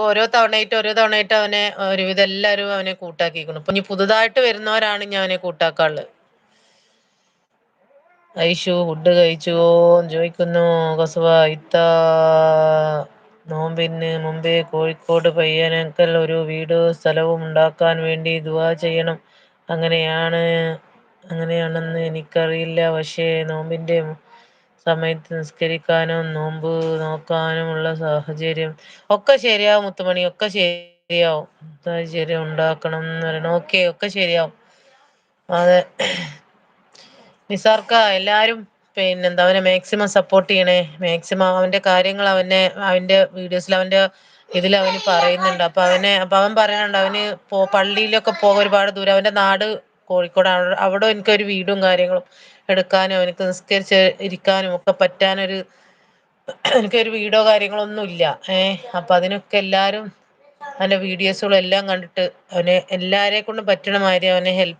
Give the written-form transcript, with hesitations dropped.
ഓരോ തവണയായിട്ട് അവനെ ഒരുവിധം എല്ലാരും അവനെ കൂട്ടാക്കിയിരിക്കുന്നു. ഇപ്പൊ ഇനി പുതുതായിട്ട് വരുന്നവരാണ് ഞാൻ അവനെ കൂട്ടാക്കാനുള്ളത്. ഐഷു ഫുഡ് കഴിച്ചുവോന്ന് ചോദിക്കുന്നു. കസുവ ഇത്താ നോമ്പിന് മുമ്പേ കോഴിക്കോട് പയ്യനക്കൽ ഒരു വീടും സ്ഥലവും ഉണ്ടാക്കാൻ വേണ്ടി ദുആ ചെയ്യണം. അങ്ങനെയാണെന്ന് എനിക്കറിയില്ല. പക്ഷേ നോമ്പിന്റെ സമയത്ത് നിസ്കരിക്കാനും നോമ്പ് നോക്കാനുമുള്ള സാഹചര്യം ഒക്കെ ശരിയാവും മുത്തുമണി, ഒക്കെ ശരിയാവും. സാഹചര്യം ഉണ്ടാക്കണം എന്ന് പറയണം. ഓക്കെ, ഒക്കെ ശരിയാവും. അതെ നിസാർക്ക, എല്ലാരും പിന്നെന്താ അവനെ മാക്സിമം സപ്പോർട്ട് ചെയ്യണേ. മാക്സിമം അവന്റെ കാര്യങ്ങൾ അവന്റെ വീഡിയോസിൽ അവന് പറയുന്നുണ്ട്. അപ്പൊ അവൻ പറയുന്നുണ്ട് അവന് പള്ളിയിലൊക്കെ പോകാൻ ഒരുപാട് ദൂരം. അവന്റെ നാട് കോഴിക്കോടാണ്. അവിടെ എനിക്കൊരു വീടും കാര്യങ്ങളും എടുക്കാനും അവനക്ക് നിസ്കരിച്ച് ഇരിക്കാനും ഒക്കെ പറ്റാനൊരു എനിക്കൊരു വീടോ കാര്യങ്ങളോ ഒന്നും ഇല്ല. അപ്പൊ അതിനൊക്കെ എല്ലാരും അവന്റെ വീഡിയോസുകളും എല്ലാം കണ്ടിട്ട് അവനെ എല്ലാരെ കൊണ്ടും പറ്റണ മാതിരി അവനെ ഹെൽപ്പ്